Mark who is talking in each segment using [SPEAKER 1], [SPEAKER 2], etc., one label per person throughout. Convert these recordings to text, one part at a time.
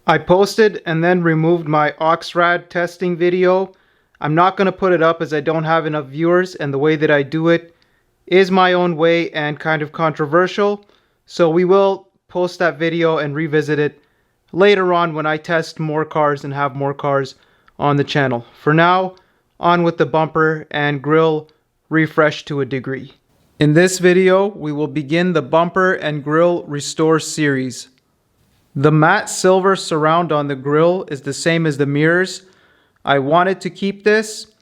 [SPEAKER 1] I posted and then removed my Oxrad testing video. I'm not going to put it up as I don't have enough viewers, and the way that I do it is my own way and kind of controversial. So we will post that video and revisit it later on when I test more cars and have more cars on the channel. For now, on with the bumper and grille refresh to a degree. In this video, we will begin the bumper and grille restore series. The matte silver surround on the grille is the same as the mirrors. I wanted to keep this,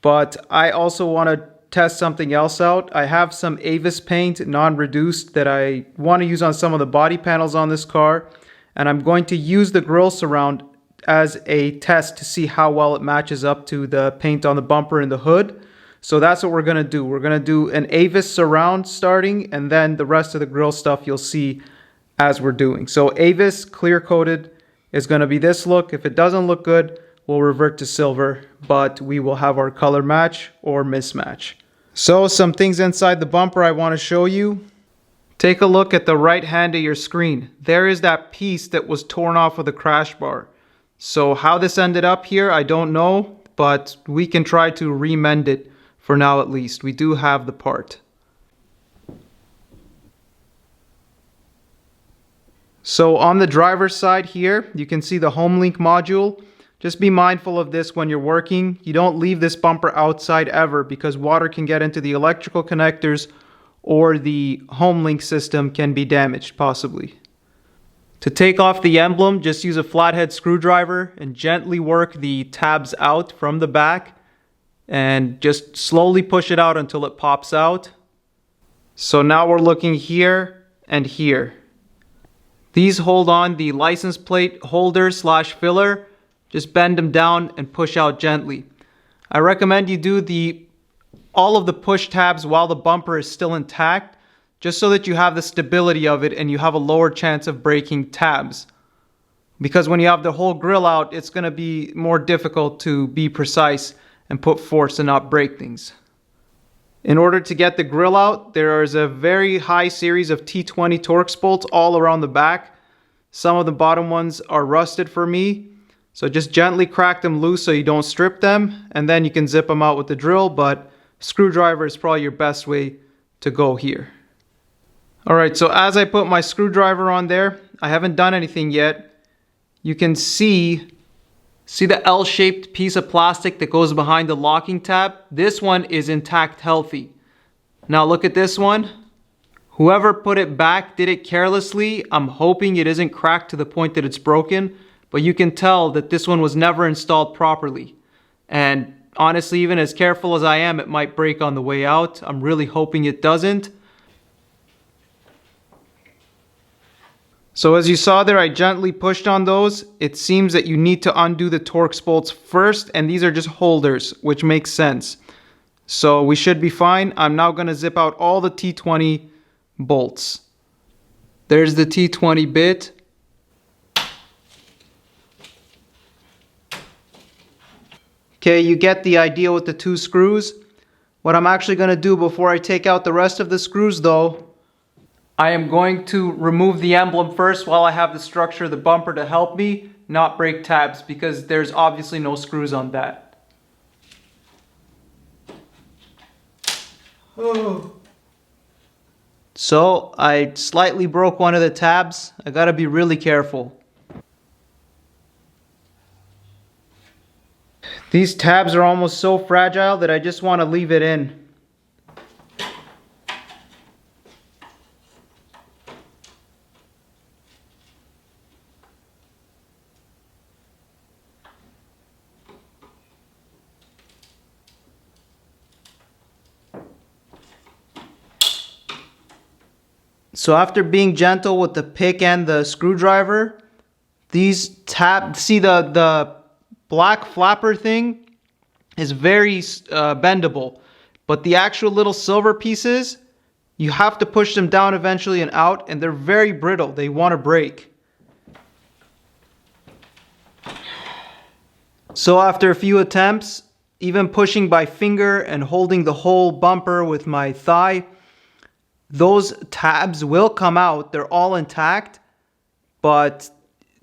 [SPEAKER 1] but I also want to test something else out. I have some Avis paint, non-reduced, that I want to use on some of the body panels on this car, and I'm going to use the grille surround as a test to see how well it matches up to the paint on the bumper and the hood. So that's what we're going to do. We're going to do an Avis surround starting, and then the rest of the grille stuff you'll see as we're doing. So Avis clear coated is going to be this look. If it doesn't look good, we'll revert to silver, but we will have our color match or mismatch. So some things inside the bumper I want to show you. Take a look at the right hand of your screen. There is that piece that was torn off of the crash bar. So how this ended up here, I don't know, but we can try to remend it for now at least. We do have the part. So on the driver's side here, you can see the HomeLink module. Just be mindful of this when you're working. You don't leave this bumper outside ever, because water can get into the electrical connectors or the HomeLink system can be damaged possibly. To take off the emblem, just use a flathead screwdriver and gently work the tabs out from the back and just slowly push it out until it pops out. So now we're looking here and here. These hold on the license plate holder / filler. Just bend them down and push out gently. I recommend you do all of the push tabs while the bumper is still intact, just so that you have the stability of it and you have a lower chance of breaking tabs. Because when you have the whole grille out, it's going to be more difficult to be precise and put force and not break things. In order to get the grille out, there is a very high series of T20 Torx bolts all around the back. Some of the bottom ones are rusted for me, so just gently crack them loose so you don't strip them, and then you can zip them out with the drill, but screwdriver is probably your best way to go here. Alright, so as I put my screwdriver on there, I haven't done anything yet. You can see the L-shaped piece of plastic that goes behind the locking tab? This one is intact, healthy. Now look at this one. Whoever put it back did it carelessly. I'm hoping it isn't cracked to the point that it's broken, but you can tell that this one was never installed properly. And honestly, even as careful as I am, it might break on the way out. I'm really hoping it doesn't. So as you saw there, I gently pushed on those. It seems that you need to undo the Torx bolts first, and these are just holders, which makes sense. So we should be fine. I'm now going to zip out all the T20 bolts. There's the T20 bit. Okay, you get the idea with the two screws. What I'm actually going to do before I take out the rest of the screws though, I am going to remove the emblem first while I have the structure of the bumper to help me not break tabs, because there's obviously no screws on that. So I slightly broke one of the tabs. I gotta be really careful. These tabs are almost so fragile that I just want to leave it in. So after being gentle with the pick and the screwdriver, these see the black flapper thing is very bendable, but the actual little silver pieces, you have to push them down eventually and out, and they're very brittle. They want to break. So after a few attempts, even pushing by finger and holding the whole bumper with my thigh, those tabs will come out. They're all intact, but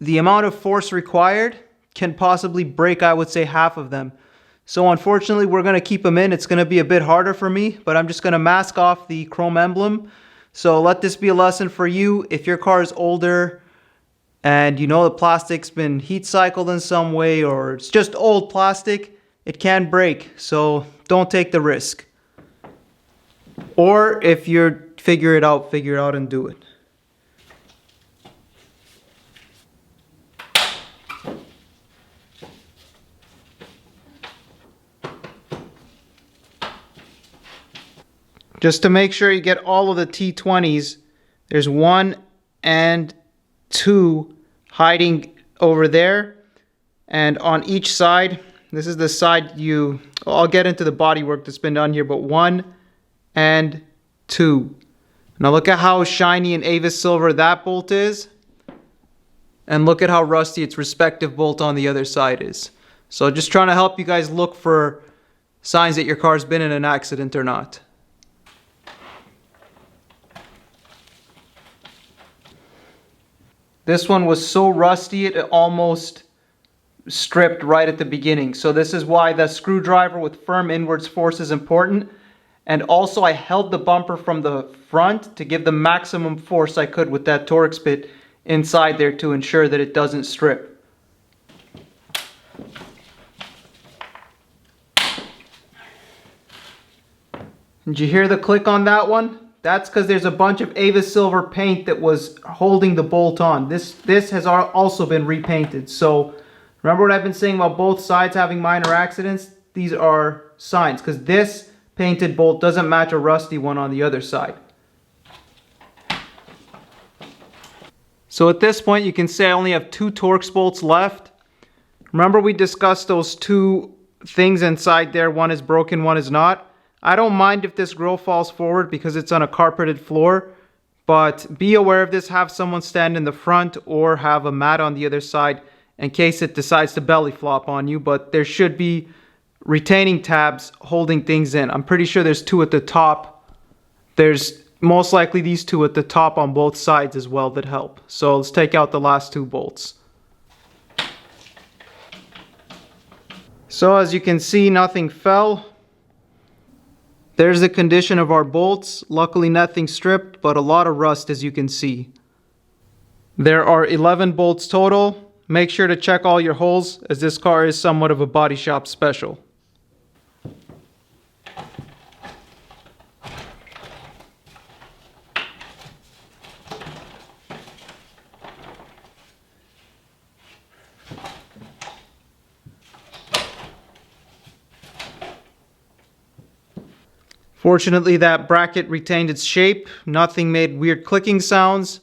[SPEAKER 1] the amount of force required can possibly break, I would say, half of them. So unfortunately, we're going to keep them in. It's going to be a bit harder for me, but I'm just going to mask off the chrome emblem. So let this be a lesson for you. If your car is older and you know the plastic's been heat cycled in some way, or it's just old plastic, it can break. So don't take the risk. Or if you're figure it out and do it. Just to make sure you get all of the T20s, there's 1 and 2 hiding over there. And on each side, this is the side I'll get into the body work that's been done here, but 1 and 2. Now look at how shiny and Avis silver that bolt is. And look at how rusty its respective bolt on the other side is. So just trying to help you guys look for signs that your car's been in an accident or not. This one was so rusty it almost stripped right at the beginning. So this is why the screwdriver with firm inwards force is important. And also I held the bumper from the front to give the maximum force I could with that Torx bit inside there to ensure that it doesn't strip. Did you hear the click on that one? That's because there's a bunch of Avis silver paint that was holding the bolt on. This has also been repainted. So remember what I've been saying about both sides having minor accidents? These are signs, because this painted bolt doesn't match a rusty one on the other side. So at this point you can say I only have 2 Torx bolts left. Remember we discussed those 2 things inside there. One is broken, one is not. I don't mind if this grill falls forward because it's on a carpeted floor, but be aware of this. Have someone stand in the front or have a mat on the other side in case it decides to belly flop on you, but there should be retaining tabs holding things in. I'm pretty sure there's 2 at the top. There's most likely these 2 at the top on both sides as well that help. So let's take out the last 2 bolts. So as you can see, nothing fell. There's the condition of our bolts. Luckily nothing stripped, but a lot of rust as you can see. There are 11 bolts total. Make sure to check all your holes as this car is somewhat of a body shop special. Fortunately, that bracket retained its shape. Nothing made weird clicking sounds.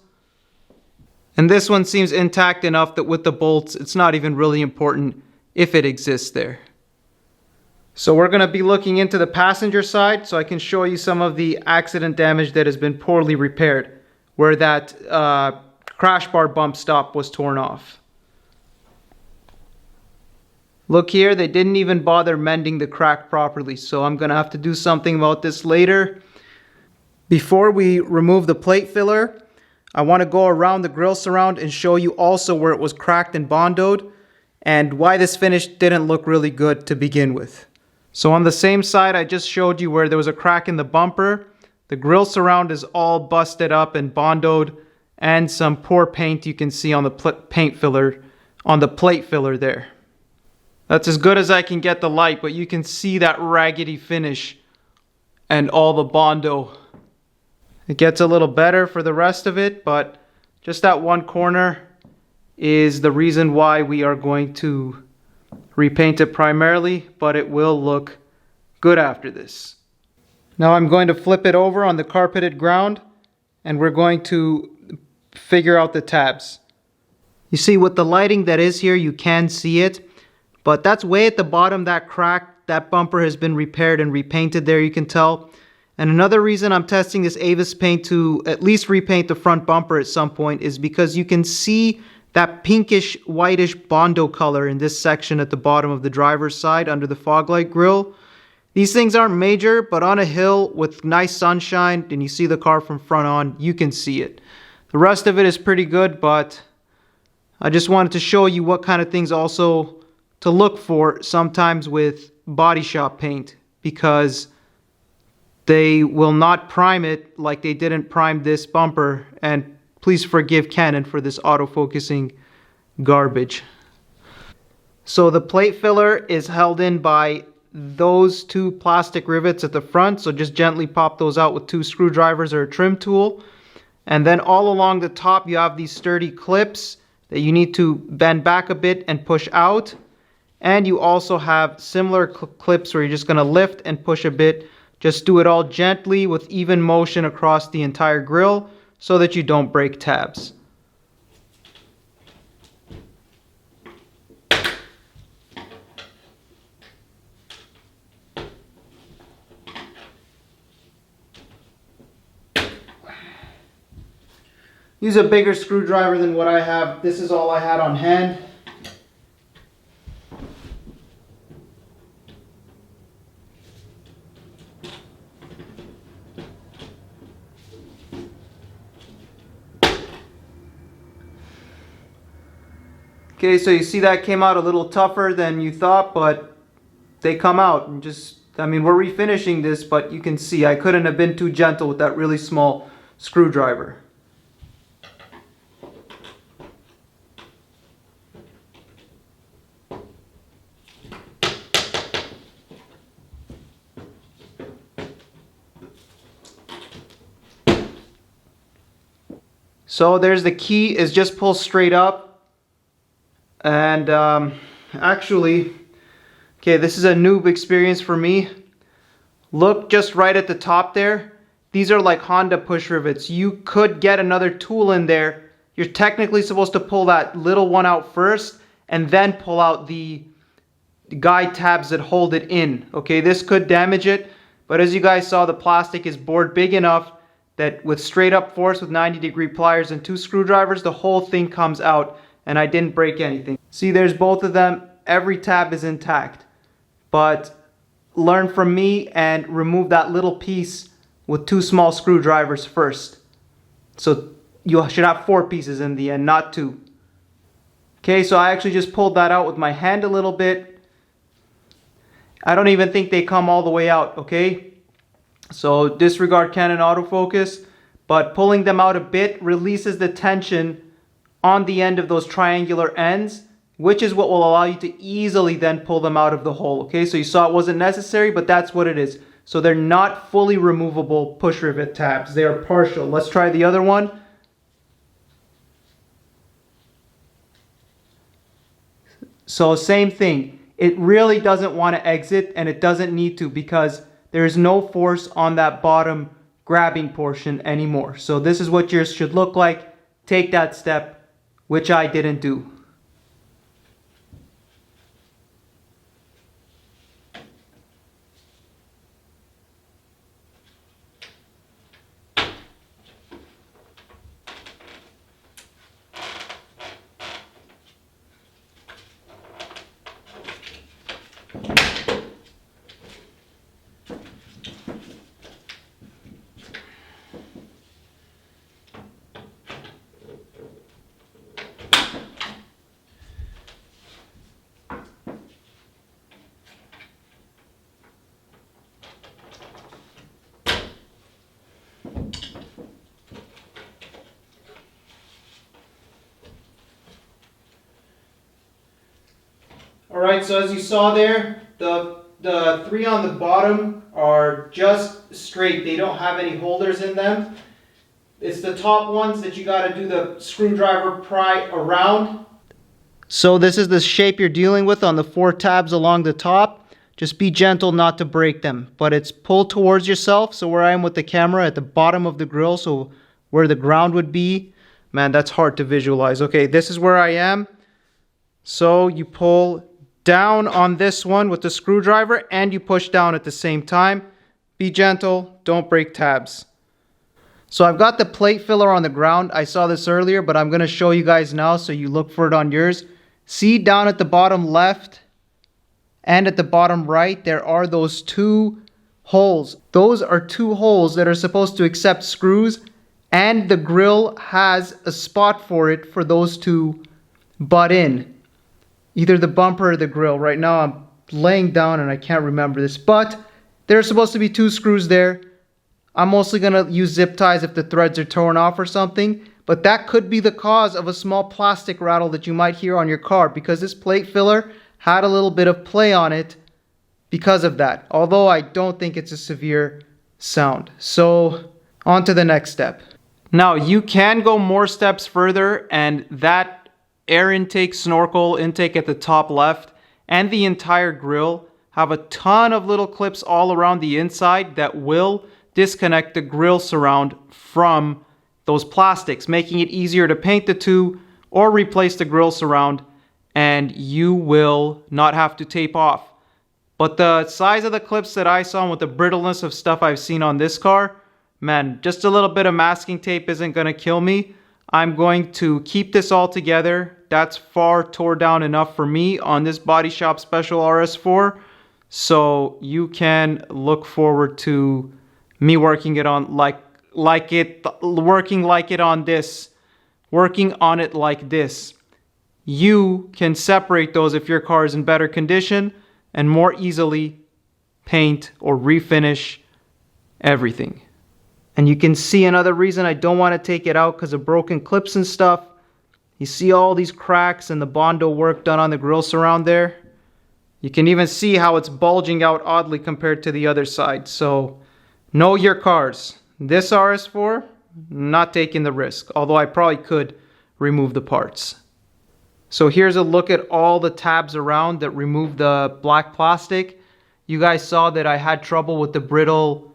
[SPEAKER 1] And this one seems intact enough that with the bolts, it's not even really important if it exists there. So we're going to be looking into the passenger side so I can show you some of the accident damage that has been poorly repaired, where that crash bar bump stop was torn off. Look here, they didn't even bother mending the crack properly, so I'm going to have to do something about this later. Before we remove the plate filler, I want to go around the grill surround and show you also where it was cracked and bondoed and why this finish didn't look really good to begin with. So on the same side I just showed you where there was a crack in the bumper, the grill surround is all busted up and bondoed, and some poor paint you can see on the plate filler there. That's as good as I can get the light, but you can see that raggedy finish and all the Bondo. It gets a little better for the rest of it, but just that one corner is the reason why we are going to repaint it primarily, but it will look good after this. Now I'm going to flip it over on the carpeted ground and we're going to figure out the tabs. You see, with the lighting that is here, you can see it. But that's way at the bottom, that crack, that bumper has been repaired and repainted there, you can tell. And another reason I'm testing this Avis paint to at least repaint the front bumper at some point is because you can see that pinkish, whitish Bondo color in this section at the bottom of the driver's side under the fog light grille. These things aren't major, but on a hill with nice sunshine and you see the car from front on, you can see it. The rest of it is pretty good, but I just wanted to show you what kind of things also to look for sometimes with body shop paint, because they will not prime it like they didn't prime this bumper. And please forgive Canon for this autofocusing garbage. So the plate filler is held in by those two plastic rivets at the front, so just gently pop those out with 2 screwdrivers or a trim tool. And then all along the top you have these sturdy clips that you need to bend back a bit and push out. And you also have similar clips where you're just going to lift and push a bit. Just do it all gently with even motion across the entire grill so that you don't break tabs. Use a bigger screwdriver than what I have. This is all I had on hand. Okay, so you see that came out a little tougher than you thought, but they come out. And we're refinishing this, but you can see I couldn't have been too gentle with that really small screwdriver. So there's the key, is just pull straight up. And actually, okay, this is a noob experience for me. Look just right at the top there. These are like Honda push rivets. You could get another tool in there. You're technically supposed to pull that little one out first and then pull out the guide tabs that hold it in. Okay, this could damage it, but as you guys saw, the plastic is bored big enough that with straight up force with 90-degree pliers and 2 screwdrivers, the whole thing comes out, and I didn't break anything. See, there's both of them. Every tab is intact. But learn from me and remove that little piece with 2 small screwdrivers first. So you should have 4 pieces in the end, not 2. Okay, so I actually just pulled that out with my hand a little bit. I don't even think they come all the way out, okay? So disregard Canon autofocus, but pulling them out a bit releases the tension on the end of those triangular ends, which is what will allow you to easily then pull them out of the hole. Okay, so you saw it wasn't necessary, but that's what it is. So they're not fully removable push rivet tabs. They are partial. Let's try the other one. So same thing. It really doesn't want to exit, and it doesn't need to, because there is no force on that bottom grabbing portion anymore. So this is what yours should look like. Take that step, which I didn't do. Alright, so as you saw there, the 3 on the bottom are just straight. They don't have any holders in them. It's the top ones that you got to do the screwdriver pry around. So this is the shape you're dealing with on the 4 tabs along the top. Just be gentle not to break them. But it's pulled towards yourself. So where I am with the camera at the bottom of the grill, so where the ground would be. Man, that's hard to visualize. Okay, this is where I am. So you pull down on this one with the screwdriver and you push down at the same time. Be gentle, don't break tabs. So I've got the plate filler on the ground. I saw this earlier, but I'm going to show you guys now so you look for it on yours. See down at the bottom left and at the bottom right, there are those 2 holes. Those are 2 holes that are supposed to accept screws, and the grill has a spot for it for those 2 butt in. Either the bumper or the grill. Right now I'm laying down and I can't remember this, but there's supposed to be 2 screws there. I'm mostly going to use zip ties if the threads are torn off or something, but that could be the cause of a small plastic rattle that you might hear on your car, because this plate filler had a little bit of play on it because of that, although I don't think it's a severe sound. So on to the next step. Now you can go more steps further, and that air intake, snorkel intake at the top left and the entire grill have a ton of little clips all around the inside that will disconnect the grill surround from those plastics, making it easier to paint the two or replace the grill surround, and you will not have to tape off. But the size of the clips that I saw with the brittleness of stuff I've seen on this car, man, just a little bit of masking tape isn't going to kill me. I'm going to keep this all together. That's far tore down enough for me on this Body Shop Special RS4. So you can look forward to me working it on working on it like this. You can separate those if your car is in better condition and more easily paint or refinish everything. And you can see another reason I don't want to take it out because of broken clips and stuff. You see all these cracks and the Bondo work done on the grill surround there. You can even see how it's bulging out oddly compared to the other side. So know your cars. This RS4, not taking the risk, although I probably could remove the parts. So here's a look at all the tabs around that remove the black plastic. You guys saw that I had trouble with the brittle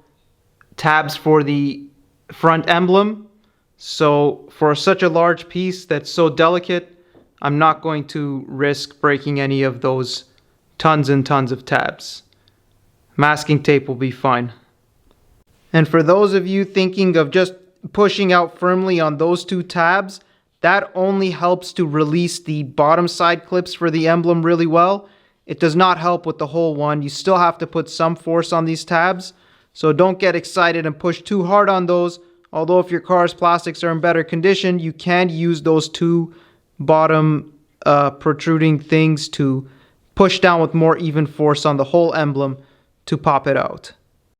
[SPEAKER 1] tabs for the front emblem. So for such a large piece that's so delicate, I'm not going to risk breaking any of those tons and tons of tabs. Masking tape will be fine. And for those of you thinking of just pushing out firmly on those 2 tabs, that only helps to release the bottom side clips for the emblem really well. It does not help with the whole one. You still have to put some force on these tabs. So don't get excited and push too hard on those. Although if your car's plastics are in better condition, you can use those 2 bottom protruding things to push down with more even force on the whole emblem to pop it out.